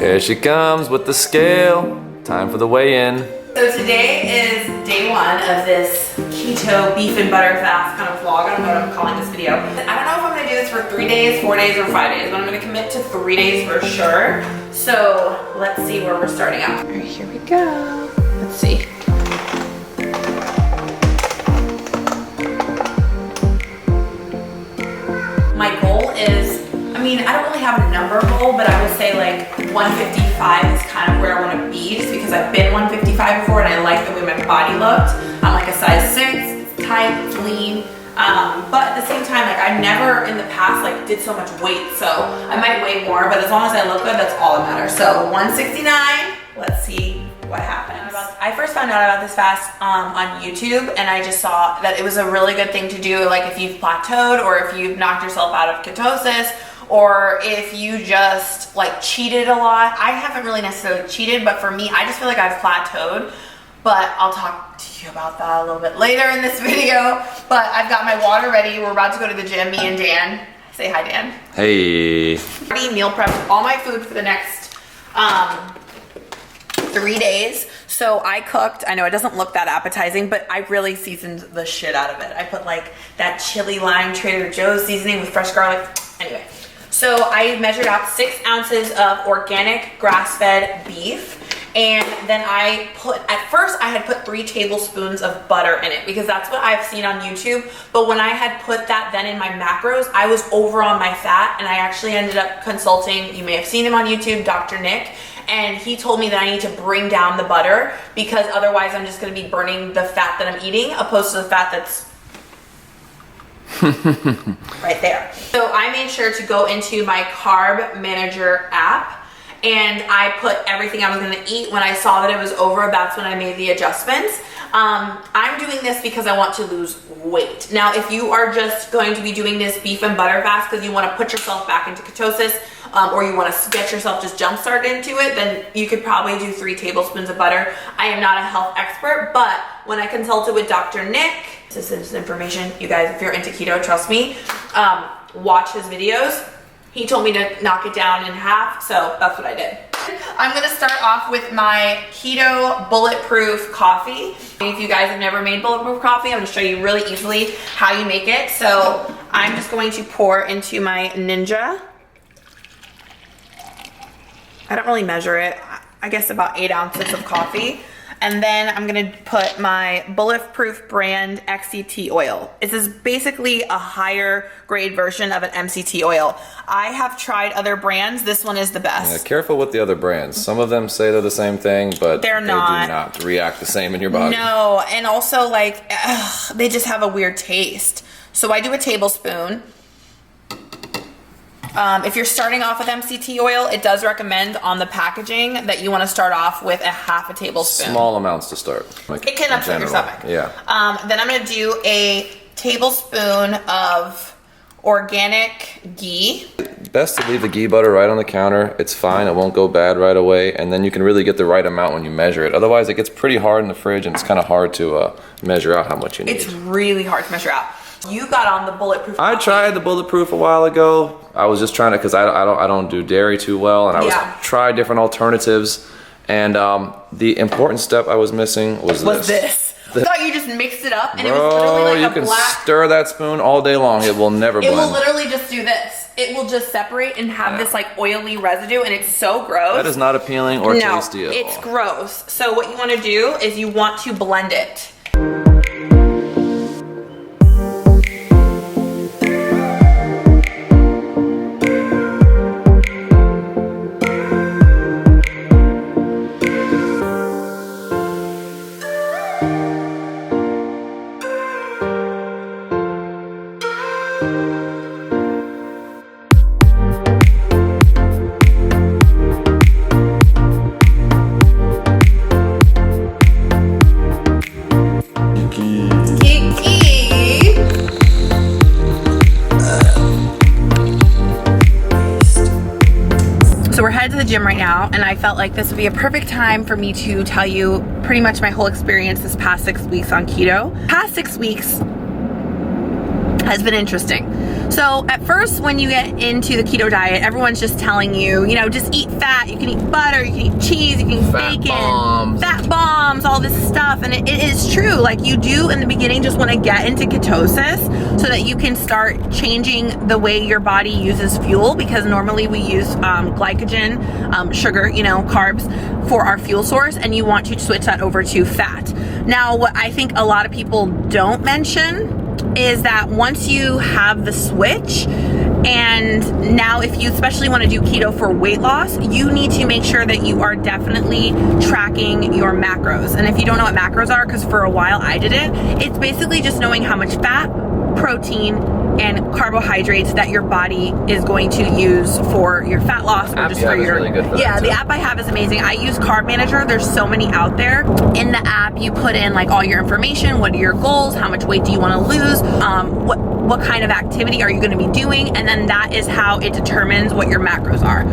Here she comes with the scale. Time for the weigh-in. So today is day one of this keto beef and butter fast kind of vlog. I don't know what I'm calling this video. I don't know if I'm gonna do this for 3 days, 4 days, or 5 days, but I'm gonna commit to 3 days for sure. So let's see where we're starting out. All right, here we go. Let's see. My goal is, I mean, I don't really have a number goal, but I would say like 155 is kind of where I want to be, just because I've been 155 before and I like the way my body looked. I'm like a size 6, it's tight, it's lean, but at the same time, like I never in the past like did so much weight, so I might weigh more, but as long as I look good, that's all that matters. So 169, let's see what happens. I first found out about this fast on YouTube, and I just saw that it was a really good thing to do, like if you've plateaued or if you've knocked yourself out of ketosis, or if you just like cheated a lot. I haven't really necessarily cheated, but for me, I just feel like I've plateaued, but I'll talk to you about that a little bit later in this video. But I've got my water ready. We're about to go to the gym, me and Dan. Say hi, Dan. Hey. I already meal prepped all my food for the next 3 days. So I cooked, I know it doesn't look that appetizing, but I really seasoned the shit out of it. I put like that chili lime Trader Joe's seasoning with fresh garlic. Anyway, so I measured out 6 ounces of organic grass-fed beef. And then I put, at first I had put 3 tablespoons of butter in it because that's what I've seen on YouTube. But when I had put that then in my macros, I was over on my fat, and I actually ended up consulting, you may have seen him on YouTube, Dr. Nick. And he told me that I need to bring down the butter because otherwise I'm just going to be burning the fat that I'm eating opposed to the fat that's right there. So I made sure to go into my Carb Manager app, and I put everything I was going to eat. When I saw that it was over, that's when I made the adjustments. I'm doing this because I want to lose weight. Now, if you are just going to be doing this beef and butter fast because you want to put yourself back into ketosis, or you want to get yourself just jump started into it, then you could probably do 3 tablespoons of butter. I am not a health expert, but when I consulted with Dr. Nick, this is information, you guys, if you're into keto, trust me, watch his videos. He told me to knock it down in half, so that's what I did. I'm gonna start off with my Keto Bulletproof coffee. If you guys have never made Bulletproof coffee, I'm gonna show you really easily how you make it. So I'm just going to pour into my Ninja. I don't really measure it. I guess about 8 ounces of coffee. And then I'm gonna put my Bulletproof brand XCT oil. This is basically a higher grade version of an MCT oil. I have tried other brands. This one is the best. Yeah, careful with the other brands. Some of them say they're the same thing, but they do not react the same in your body. No, and also like, they just have a weird taste. So I do a tablespoon. If you're starting off with MCT oil, it does recommend on the packaging that you want to start off with a half a tablespoon. Small amounts to start. Like it can upset your stomach. Yeah. Then I'm going to do a tablespoon of organic ghee. Best to leave the ghee butter right on the counter. It's fine. It won't go bad right away. And then you can really get the right amount when you measure it. Otherwise, it gets pretty hard in the fridge, and it's kind of hard to measure out how much you need. It's really hard to measure out. You got on the Bulletproof coffee. I tried the Bulletproof a while ago. I was just trying to, because I don't do dairy too well, and I was trying different alternatives. And the important step I was missing was this. I thought you just mixed it up, and Bro, it was literally like you a can black. stir that spoon all day long. It will never blend. It will literally just do this. It will just separate and have this like oily residue, and it's so gross. That is not appealing or tasty at all. It's gross. So what you want to do is you want to blend it. Gym right now, and I felt like this would be a perfect time for me to tell you pretty much my whole experience this past 6 weeks on keto. Past 6 weeks has been interesting. So at first, when you get into the keto diet, everyone's just telling you, you know, just eat fat. You can eat butter, you can eat cheese, you can eat bacon, fat bombs, all this stuff. And it is true. Like, you do in the beginning just want to get into ketosis so that you can start changing the way your body uses fuel, because normally we use glycogen, sugar, you know, carbs for our fuel source, and you want to switch that over to fat. Now, what I think a lot of people don't mention is that once you have the switch, and now if you especially want to do keto for weight loss, you need to make sure that you are definitely tracking your macros. And if you don't know what macros are, because for a while I didn't, it's basically just knowing how much fat, protein, and carbohydrates that your body is going to use for your fat loss, or just for your, yeah, the app I have is amazing. I use Carb Manager. There's so many out there. In the app, you put in like all your information. What are your goals? How much weight do you want to lose? What kind of activity are you going to be doing? And then that is how it determines what your macros are.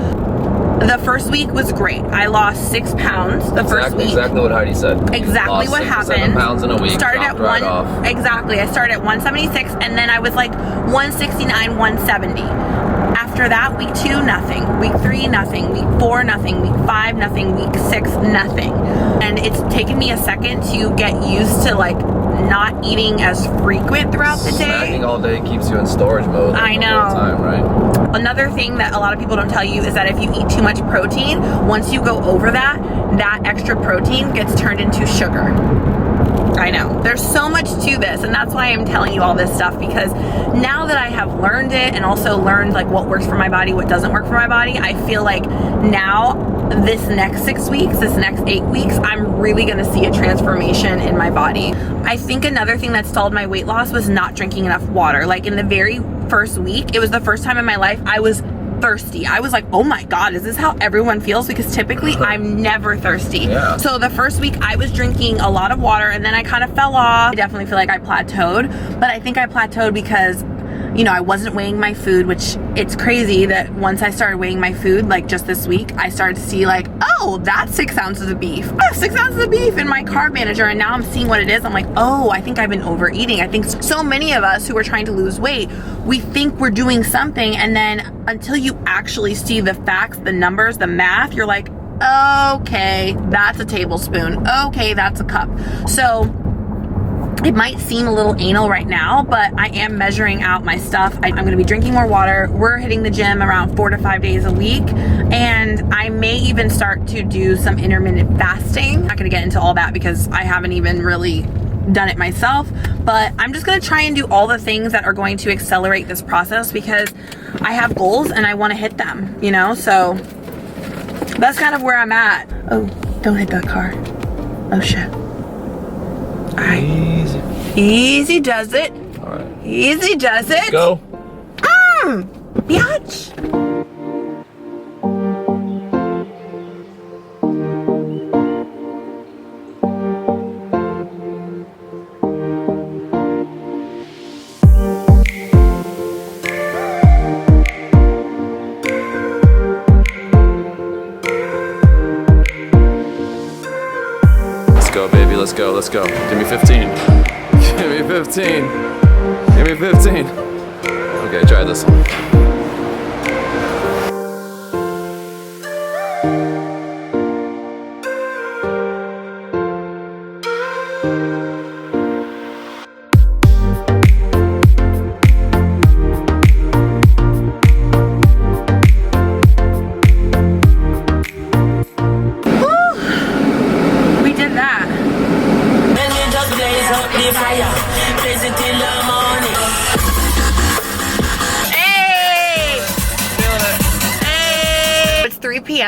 The first week was great. I lost 6 pounds the first week. Exactly what Heidi said. Exactly what happened. 7 pounds in a week. Started at right off. Exactly. I started at 176, and then I was like 169, 170. After that, week 2, nothing. Week 3, nothing. Week 4, nothing. Week 5, nothing. Week 6, nothing. And it's taken me a second to get used to like not eating as frequent throughout the day. Snacking all day keeps you in storage mode. I know. The whole time, right? Another thing that a lot of people don't tell you is that if you eat too much protein, once you go over that extra protein gets turned into sugar. I know. There's so much to this, and that's why I'm telling you all this stuff, because now that I have learned it and also learned like what works for my body, what doesn't work for my body, I feel like now this next 6 weeks, this next 8 weeks, I'm really gonna see a transformation in my body. I think another thing that stalled my weight loss was not drinking enough water. Like in the very first week, it was the first time in my life I was thirsty. I was like, oh my God, is this how everyone feels? Because typically I'm never thirsty. Yeah. So the first week I was drinking a lot of water, and then I kind of fell off. I definitely feel like I plateaued, but I think I plateaued because, you know, I wasn't weighing my food, which it's crazy that once I started weighing my food, like just this week, I started to see like, oh, that's 6 ounces of beef. Oh, 6 ounces of beef in my Carb Manager. And now I'm seeing what it is. I'm like, oh, I think I've been overeating. I think so many of us who are trying to lose weight, we think we're doing something. And then until you actually see the facts, the numbers, the math, you're like, okay, that's a tablespoon. Okay, that's a cup. So it might seem a little anal right now, but I am measuring out my stuff. I'm gonna be drinking more water. We're hitting the gym around 4 to 5 days a week. And I may even start to do some intermittent fasting. I'm not gonna get into all that because I haven't even really done it myself, but I'm just gonna try and do all the things that are going to accelerate this process, because I have goals and I wanna hit them, you know? So that's kind of where I'm at. Oh, don't hit that car. Oh shit. All right. Easy does it. All right. Easy does it. Go. Biatch. Let's go, let's go. Give me 15. Give me 15. Give me 15. Okay, try this one.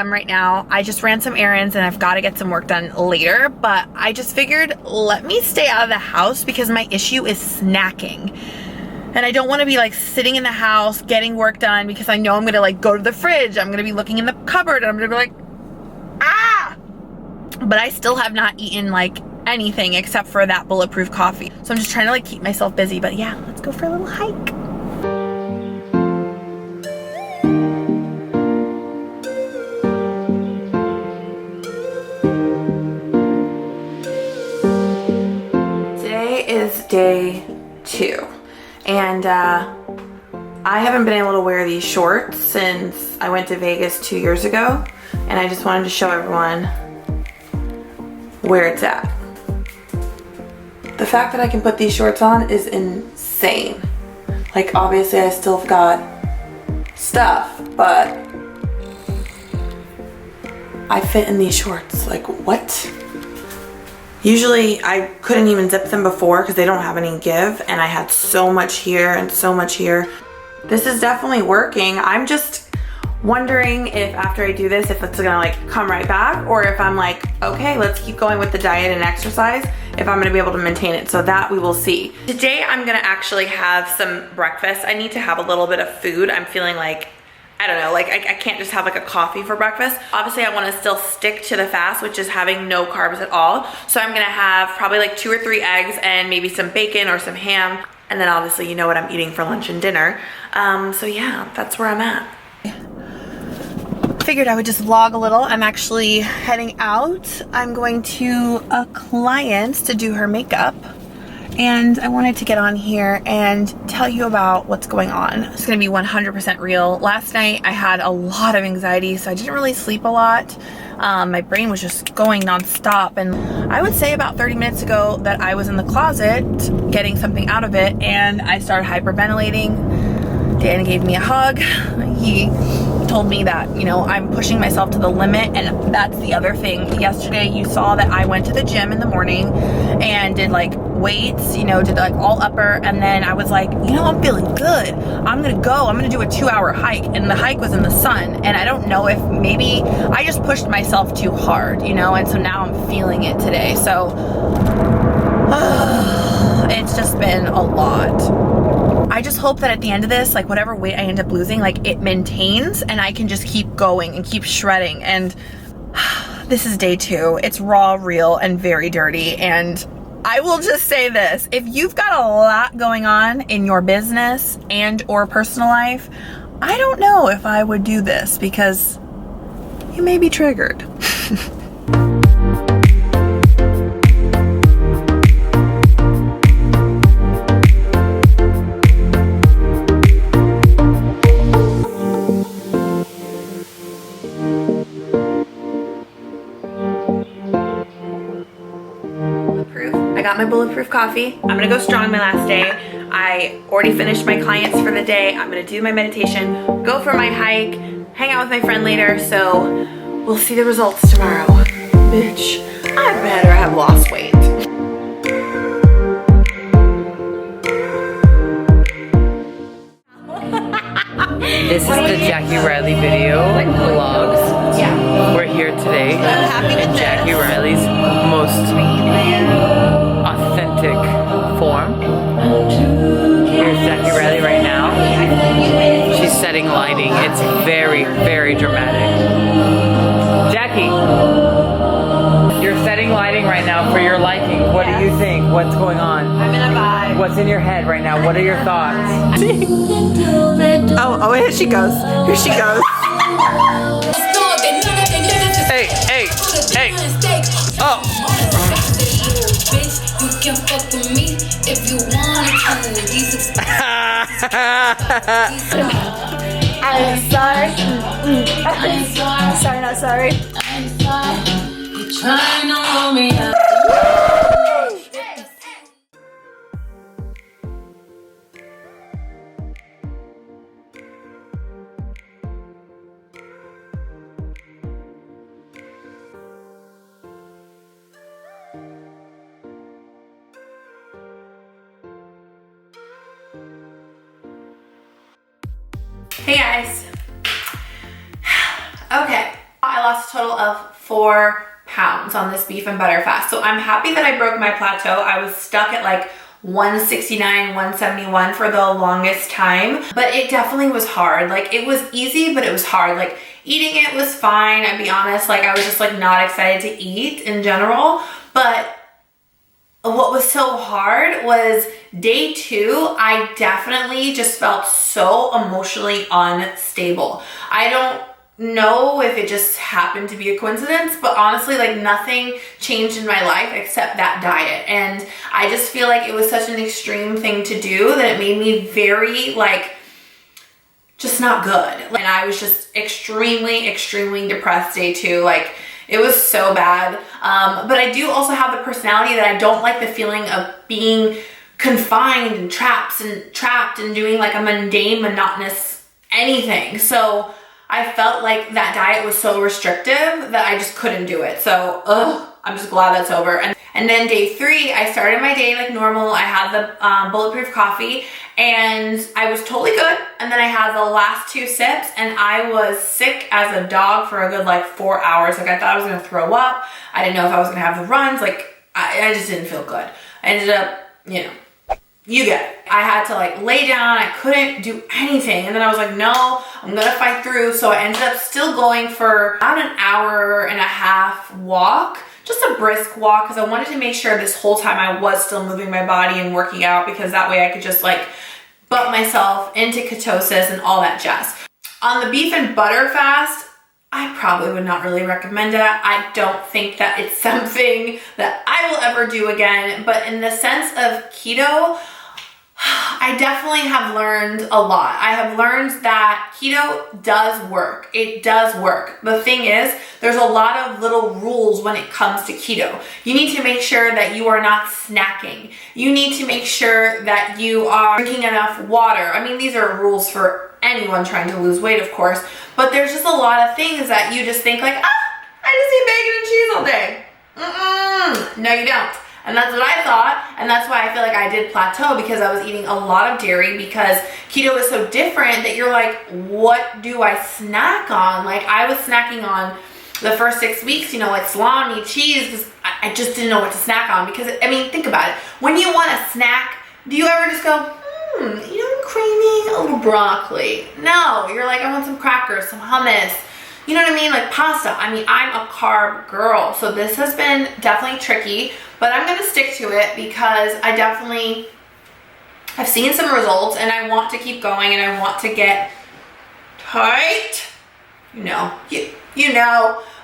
Right now, I just ran some errands and I've got to get some work done later, but I just figured let me stay out of the house because my issue is snacking. And I don't want to be like sitting in the house getting work done, because I know I'm gonna like go to the fridge, I'm gonna be looking in the cupboard, and I'm gonna be like, ah! But I still have not eaten like anything except for that Bulletproof coffee. So I'm just trying to like keep myself busy. But yeah, let's go for a little hike. Day 2, and I haven't been able to wear these shorts since I went to Vegas 2 years ago, and I just wanted to show everyone where it's at. The fact that I can put these shorts on is insane. Like, obviously I still have got stuff, but I fit in these shorts. Like, what? Usually I couldn't even zip them before because they don't have any give, and I had so much here and so much here. This is definitely working. I'm just wondering if after I do this, if it's gonna like come right back, or if I'm like, okay, let's keep going with the diet and exercise, if I'm gonna be able to maintain it. So that we will see. Today I'm gonna actually have some breakfast. I need to have a little bit of food. I'm feeling like, I don't know, like I can't just have like a coffee for breakfast. Obviously I wanna still stick to the fast, which is having no carbs at all. So I'm gonna have probably like 2 or 3 eggs and maybe some bacon or some ham. And then obviously you know what I'm eating for lunch and dinner. So yeah, that's where I'm at. Figured I would just vlog a little. I'm actually heading out. I'm going to a client to do her makeup. And I wanted to get on here and tell you about what's going on. It's gonna be 100% real. Last night I had a lot of anxiety, so I didn't really sleep a lot. My brain was just going nonstop, and I would say about 30 minutes ago that I was in the closet getting something out of it, and I started hyperventilating. Dan gave me a hug. He told me that, you know, I'm pushing myself to the limit, and that's the other thing. Yesterday you saw that I went to the gym in the morning and did like weights, you know, did like all upper, and then I was like, you know, I'm feeling good. I'm gonna do a 2-hour hike, and the hike was in the sun, and I don't know if maybe I just pushed myself too hard, you know, and so now I'm feeling it today. So it's just been a lot. I just hope that at the end of this, like whatever weight I end up losing, like it maintains and I can just keep going and keep shredding. And this is day 2. It's raw, real, and very dirty. And I will just say this, if you've got a lot going on in your business and or personal life, I don't know if I would do this because you may be triggered. I got my bulletproof coffee. I'm gonna go strong my last day. I already finished my clients for the day. I'm gonna do my meditation, go for my hike, hang out with my friend later, so we'll see the results tomorrow. Bitch, I better have lost weight. This is the Jackie Riley video, like vlogs. Yeah. We're here today. I'm happy with Jackie this. Riley's most authentic form. Here's Jackie Riley right now. She's setting lighting. It's very, very dramatic. Jackie, you're setting lighting right now for your liking. What do you think? What's going on? I'm in a vibe. What's in your head right now? What are your thoughts? Oh, here she goes. Here she goes. Hey, hey, hey. Oh. I'm sorry. Sorry, not sorry. You're trying to roll me up. Hey guys. Okay, I lost a total of 4 pounds on this beef and butter fast. So I'm happy that I broke my plateau. I was stuck at like 169, 171 for the longest time, but it definitely was hard. Like it was easy, but it was hard. Like eating it was fine. I'd be honest, like I was just like not excited to eat in general, but what was so hard was day 2, I definitely just felt so emotionally unstable. I don't know if it just happened to be a coincidence, but honestly, like nothing changed in my life except that diet. And I just feel like it was such an extreme thing to do that it made me very like just not good. And I was just extremely, extremely depressed day 2. Like, it was so bad. But I do also have the personality that I don't like the feeling of being confined and trapped and doing like a mundane, monotonous anything. So I felt like that diet was so restrictive that I just couldn't do it. So, I'm just glad that's over. And then day 3, I started my day like normal. I had the bulletproof coffee and I was totally good. And then I had the last 2 sips and I was sick as a dog for a good like 4 hours. Like, I thought I was gonna throw up. I didn't know if I was gonna have the runs. Like, I just didn't feel good. I ended up, you know, you get it. I had to like lay down. I couldn't do anything. And then I was like, no, I'm gonna fight through. So I ended up still going for about an hour and a half walk. Just a brisk walk, because I wanted to make sure this whole time I was still moving my body and working out, because that way I could just like butt myself into ketosis and all that jazz. On the beef and butter fast, I probably would not really recommend it. I don't think that it's something that I will ever do again, but in the sense of keto, I definitely have learned a lot. I have learned that keto does work. It does work. The thing is, there's a lot of little rules when it comes to keto. You need to make sure that you are not snacking. You need to make sure that you are drinking enough water. I mean, these are rules for anyone trying to lose weight, of course, but there's just a lot of things that you just think like, I just eat bacon and cheese all day. No, you don't. And that's what I thought, and that's why I feel like I did plateau, because I was eating a lot of dairy, because keto is so different that you're like, what do I snack on? Like, I was snacking on the first 6 weeks, you know, like salami, cheese, because I just didn't know what to snack on. Because, I mean, think about it. When you want a snack, do you ever just go, you know, I'm craving a little broccoli? No, you're like, I want some crackers, some hummus. You know what I mean? Like pasta. I mean, I'm a carb girl, so this has been definitely tricky, but I'm gonna stick to it because I've seen some results and I want to keep going and I want to get tight. You know.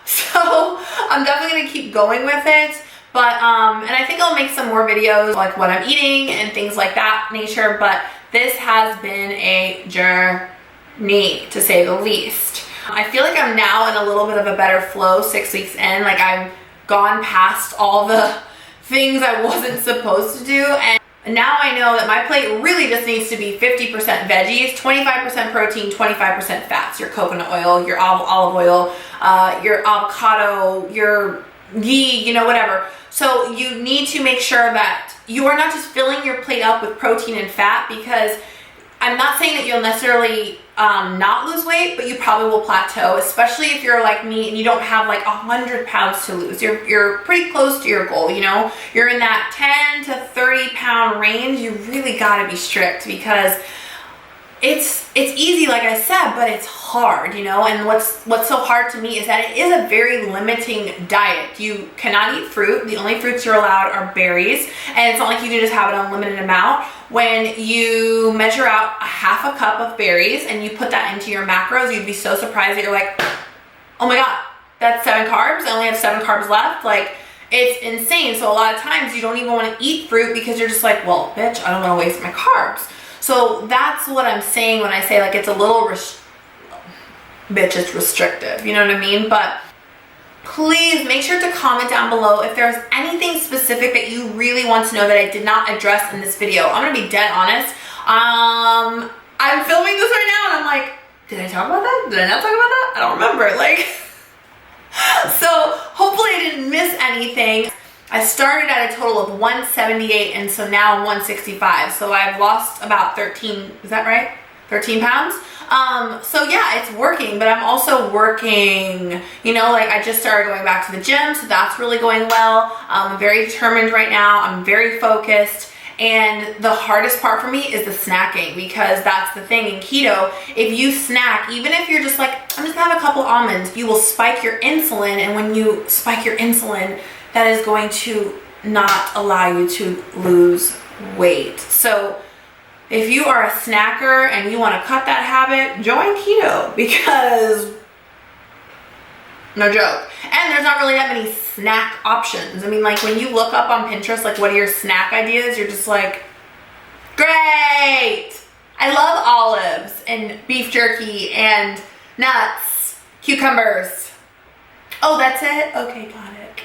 So I'm definitely gonna keep going with it. But, and I think I'll make some more videos like what I'm eating and things like that nature, but this has been a journey, to say the least. I feel like I'm now in a little bit of a better flow 6 weeks in. Like, I've gone past all the things I wasn't supposed to do, and now I know that my plate really just needs to be 50% veggies, 25% protein, 25% fats. Your coconut oil, your olive oil, your avocado, your ghee, you know, whatever. So you need to make sure that you are not just filling your plate up with protein and fat, because I'm not saying that you'll necessarily not lose weight, but you probably will plateau, especially if you're like me and you don't have like 100 pounds to lose. You're pretty close to your goal, you know? You're in that 10 to 30 pound range. You really gotta be strict, because it's easy, like I said, but it's hard, you know? And what's so hard to me is that it is a very limiting diet. You cannot eat fruit. The only fruits you're allowed are berries, and it's not like you can just have an unlimited amount. When you measure out a half a cup of berries and you put that into your macros, you'd be so surprised that you're like, oh my God, that's 7 carbs. I only have 7 carbs left. Like, it's insane. So a lot of times you don't even want to eat fruit because you're just like, well, bitch, I don't want to waste my carbs. So that's what I'm saying when I say like it's a little bitch, it's restrictive, you know what I mean? But please make sure to comment down below if there's anything specific that you really want to know that I did not address in this video. I'm gonna be dead honest. I'm filming this right now and I'm like, did I talk about that? Did I not talk about that? I don't remember. Like, so hopefully I didn't miss anything. I started at a total of 178 and so now 165. So I've lost about 13, is that right? 13 pounds. So yeah, it's working, but I'm also working, you know, like I just started going back to the gym, so that's really going well. I'm very determined right now. I'm very focused. And the hardest part for me is the snacking, because that's the thing in keto. If you snack, even if you're just like, I'm just gonna have a couple almonds, you will spike your insulin. And when you spike your insulin, that is going to not allow you to lose weight. So if you are a snacker and you want to cut that habit, join keto, because no joke. And there's not really that many snack options. I mean, like when you look up on Pinterest, like what are your snack ideas? You're just like, great, I love olives and beef jerky and nuts, cucumbers. Oh, that's it? Okay, got it.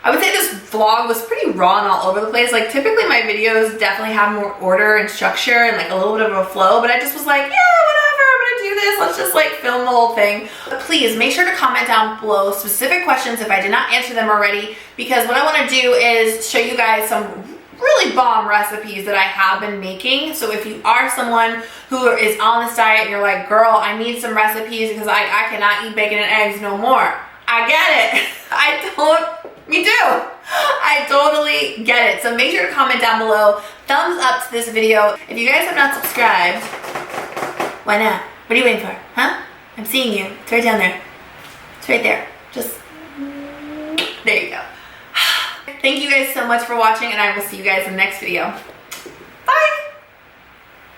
I would say this vlog was pretty raw and all over the place. Like typically my videos definitely have more order and structure and like a little bit of a flow, but I just was like, yeah, whatever, I'm gonna do this. Let's just like film the whole thing. But please make sure to comment down below specific questions if I did not answer them already, because what I wanna do is show you guys some really bomb recipes that I have been making. So if you are someone who is on this diet and you're like, girl, I need some recipes because I cannot eat bacon and eggs no more. I get it. Me too. I totally get it. So make sure to comment down below. Thumbs up to this video. If you guys have not subscribed, why not? What are you waiting for? Huh? I'm seeing you. It's right down there. It's right there. Just, there you go. Thank you guys so much for watching, and I will see you guys in the next video. Bye!